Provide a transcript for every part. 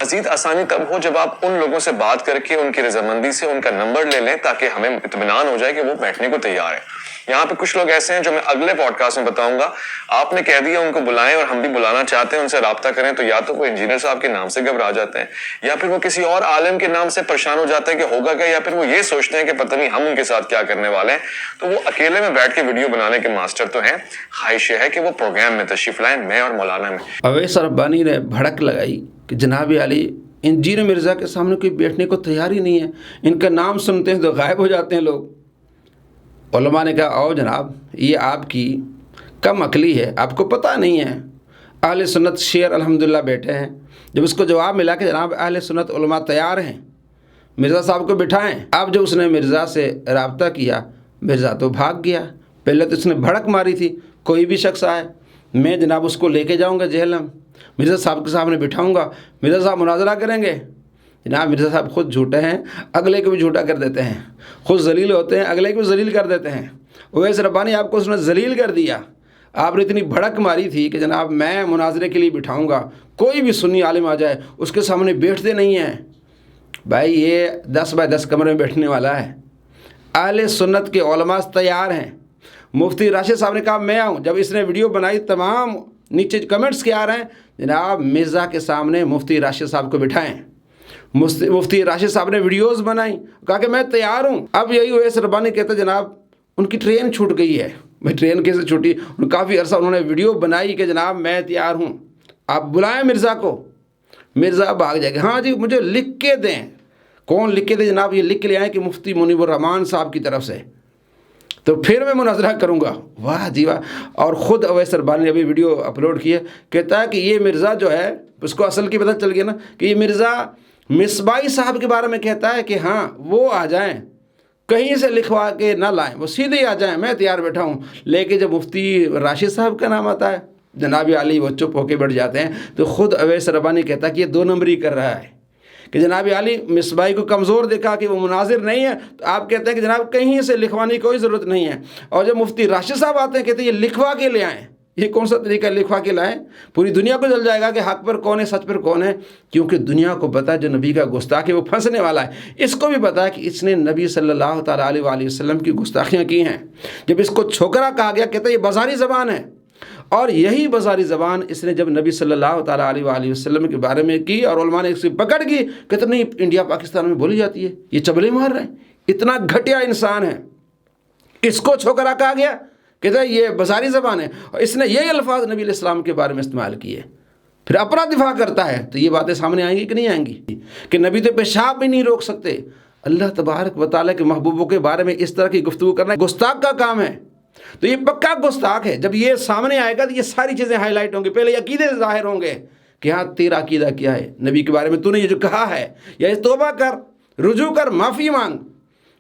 مزید آسانی تب ہو جب آپ ان لوگوں سے بات کر کے ان کی رضامندی سے ان کا نمبر لے لیں تاکہ ہمیں اطمینان ہو جائے کہ وہ بیٹھنے کو تیار ہیں۔ یہاں پہ کچھ لوگ ایسے ہیں جو میں اگلے پوڈ کاسٹ میں بتاؤں گا، آپ نے کہہ دیا ان کو بلائیں اور ہم بھی بلانا چاہتے ہیں، ان سے رابطہ کریں، تو یا تو وہ انجینئر صاحب کے نام سے گھبرا جاتے ہیں یا پھر وہ کسی اور عالم کے نام سے پریشان ہو جاتے ہیں کہ ہوگا کیا، یا پھر وہ یہ سوچتے ہیں کہ پتہ نہیں ہم ان کے ساتھ کیا کرنے والے ہیں۔ تو وہ اکیلے میں بیٹھ کے ویڈیو بنانے کے ماسٹر تو ہیں، خواہش یہ ہے کہ وہ پروگرام میں تشریف لائیں، میں اور مولانا میں۔ اویس ربانی نے بھڑک لگائی کہ جناب علی انجینئر مرزا کے سامنے کوئی بیٹھنے کو تیار ہی نہیں ہے، ان کا نام سنتے ہیں تو غائب ہو جاتے ہیں لوگ۔ علماء نے کہا او جناب یہ آپ کی کم عقلی ہے، آپ کو پتہ نہیں ہے اہل سنت شیعہ الحمدللہ بیٹھے ہیں۔ جب اس کو جواب ملا کہ جناب اہل سنت علماء تیار ہیں، مرزا صاحب کو بٹھائیں، اب جب اس نے مرزا سے رابطہ کیا مرزا تو بھاگ گیا۔ پہلے تو اس نے بھڑک ماری تھی کوئی بھی شخص آئے میں جناب اس کو لے کے جاؤں گا جہلم، مرزا صاحب کے سامنے بٹھاؤں گا، مرزا صاحب مناظرہ کریں گے۔ جناب مرزا صاحب خود جھوٹے ہیں، اگلے کو بھی جھوٹا کر دیتے ہیں، خود ذلیل ہوتے ہیں اگلے کو ذلیل کر دیتے ہیں۔ اویس ربانی آپ کو اس نے ذلیل کر دیا، آپ نے اتنی بھڑک ماری تھی کہ جناب میں مناظرے کے لیے بٹھاؤں گا، کوئی بھی سنی عالم آ جائے اس کے سامنے بیٹھتے نہیں ہیں۔ بھائی یہ 10 بائی 10 کمرے میں بیٹھنے والا ہے، اہل سنت کے علماء تیار ہیں۔ مفتی راشد صاحب نے کہا میں آؤں، جب اس نے ویڈیو بنائی تمام نیچے کمنٹس کیا آ رہے ہیں جناب مرزا کے سامنے مفتی راشد صاحب کو بٹھائیں۔ مفتی راشد صاحب نے ویڈیوز بنائی، کہا کہ میں تیار ہوں۔ اب یہی اویس ربانی کہتا جناب ان کی ٹرین چھوٹ گئی ہے۔ میں ٹرین کیسے چھوٹی؟ کافی عرصہ انہوں نے ویڈیو بنائی کہ جناب میں تیار ہوں، آپ بلائیں مرزا کو۔ مرزا بھاگ جائے گا، ہاں جی مجھے لکھ کے دیں۔ کون لکھ کے دے جناب؟ یہ لکھ کے لے آئیں کہ مفتی منیب الرحمان صاحب کی طرف سے، تو پھر میں مناظرہ کروں گا۔ واہ جی واہ۔ اور خود اویس ربانی نے ابھی ویڈیو اپلوڈ کی ہے، کہتا ہے کہ یہ مرزا جو ہے اس کو اصل کی پتہ چل گیا نا کہ یہ مرزا مصباحی صاحب کے بارے میں کہتا ہے کہ ہاں وہ آ جائیں، کہیں سے لکھوا کے نہ لائیں، وہ سیدھے ہی آ جائیں، میں تیار بیٹھا ہوں۔ لیکن جب مفتی راشد صاحب کا نام آتا ہے جناب علی وہ چپ ہو کے بیٹھ جاتے ہیں۔ تو خود اویس ربانی کہتا ہے کہ یہ 2 نمبری کر رہا ہے کہ جناب علی مصباحی کو کمزور دیکھا کہ وہ مناظر نہیں ہے، تو آپ کہتے ہیں کہ جناب کہیں سے لکھوانے کی کوئی ضرورت نہیں ہے۔ اور جب مفتی راشد صاحب آتے ہیں کہتے ہیں یہ لکھوا کے لے آئیں۔ یہ کون سا طریقہ لکھوا کے لائیں؟ پوری دنیا کو جل جائے گا کہ حق پر کون ہے سچ پر کون ہے، کیونکہ دنیا کو پتہ ہے جو نبی کا گستاخ ہے وہ پھنسنے والا ہے۔ اس کو بھی پتہ ہے کہ اس نے نبی صلی اللہ تعالیٰ علیہ وآلہ وسلم کی گستاخیاں کی ہیں۔ جب اس کو چھوکرا کہا گیا کہتا ہے یہ بازاری زبان ہے، اور یہی بازاری زبان اس نے جب نبی صلی اللہ تعالیٰ علیہ وآلہ وسلم کے بارے میں کی اور علماء نے اس کی پکڑ کی، کہتے نہیں انڈیا پاکستان میں بولی جاتی ہے، یہ چبلے مار رہے ہیں، اتنا گھٹیا انسان ہے۔ اس کو چھوکرا کہا گیا، کہتا ہے یہ بازاری زبان ہے، اور اس نے یہی الفاظ نبی علیہ السلام کے بارے میں استعمال کیے، پھر اپنا دفاع کرتا ہے۔ تو یہ باتیں سامنے آئیں گی کہ نہیں آئیں گی کہ نبی تو پیشاب بھی نہیں روک سکتے؟ اللہ تبارک و تعالیٰ کے محبوبوں کے بارے میں اس طرح کی گفتگو کرنا گستاخ کا کام ہے۔ تو یہ پکا گستاخ ہے۔ جب یہ سامنے آئے گا تو یہ ساری چیزیں ہائی لائٹ ہوں گی، پہلے عقیدے ظاہر ہوں گے کہ ہاں تیرا عقیدہ کیا ہے نبی کے بارے میں، تو نے یہ جو کہا ہے، یا توبہ کر، رجوع کر، معافی مانگ۔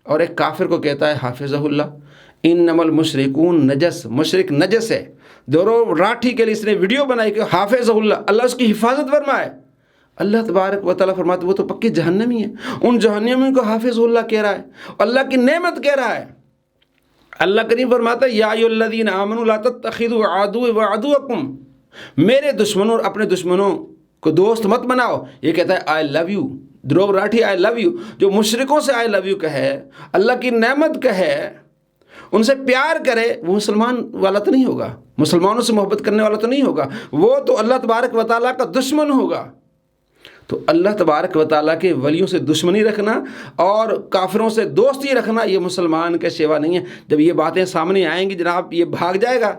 اور ایک کافر کو کہتا ہے حافظہ اللہ انما المشرکون نجس، مشرک نجس ہے۔ دورو راٹھی کے لیے اس نے ویڈیو بنائی کہ حافظہ اللہ اس کی حفاظت فرمائے۔ اللہ تبارک و تعالیٰ فرماتے وہ تو پکی جہنمی ہے، ان جہنمیوں کو حافظ اللہ کہہ رہا ہے، اللہ کی نعمت کہہ رہا ہے۔ اللہ کریم فرماتا ہے یا ایھا الذین آمنوا لا تتخذوا عدوی وعدوکم، میرے دشمنوں اور اپنے دشمنوں کو دوست مت بناؤ۔ یہ کہتا ہے آئی لو یو، دروغ راٹھی آئی لو یو، جو مشرکوں سے آئی لو یو کہے، اللہ کی نعمت کہے، ان سے پیار کرے، وہ مسلمان والا تو نہیں ہوگا، مسلمانوں سے محبت کرنے والا تو نہیں ہوگا، وہ تو اللہ تبارک و تعالیٰ کا دشمن ہوگا۔ تو اللہ تبارک و تعالیٰ کے ولیوں سے دشمنی رکھنا اور کافروں سے دوستی رکھنا یہ مسلمان کا شیوا نہیں ہے۔ جب یہ باتیں سامنے آئیں گی جناب یہ بھاگ جائے گا،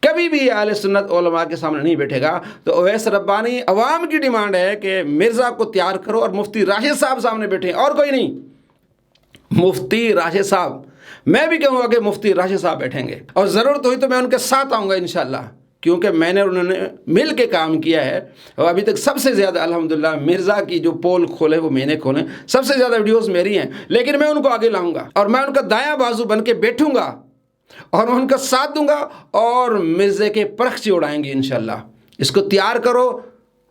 کبھی بھی اہل سنت علماء کے سامنے نہیں بیٹھے گا۔ تو اویس ربانی عوام کی ڈیمانڈ ہے کہ مرزا کو تیار کرو اور مفتی راشد صاحب سامنے بیٹھیں، اور کوئی نہیں، مفتی راشد صاحب۔ میں بھی کہوں گا کہ مفتی راشد صاحب بیٹھیں گے، اور ضرورت ہوئی تو میں ان کے ساتھ آؤں گا انشاءاللہ، کیونکہ میں نے انہوں نے مل کے کام کیا ہے، اور ابھی تک سب سے زیادہ الحمدللہ مرزا کی جو پول کھولے وہ میں نے کھولے، سب سے زیادہ ویڈیوز میری ہیں، لیکن میں ان کو آگے لاؤں گا اور میں ان کا دایاں بازو بن کے بیٹھوں گا اور ان کا ساتھ دوں گا، اور مرزے کے پرخچے اڑائیں گے انشاءاللہ۔ اس کو تیار کرو،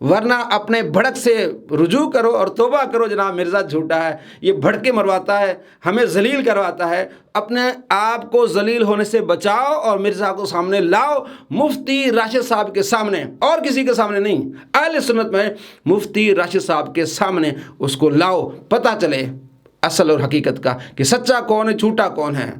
ورنہ اپنے بھڑک سے رجوع کرو اور توبہ کرو. جناب مرزا جھوٹا ہے, یہ بھڑکے مرواتا ہے, ہمیں ذلیل کرواتا ہے. اپنے آپ کو ذلیل ہونے سے بچاؤ اور مرزا کو سامنے لاؤ, مفتی راشد صاحب کے سامنے, اور کسی کے سامنے نہیں. اہل سنت میں مفتی راشد صاحب کے سامنے اس کو لاؤ, پتہ چلے اصل اور حقیقت کا کہ سچا کون ہے, جھوٹا کون ہے.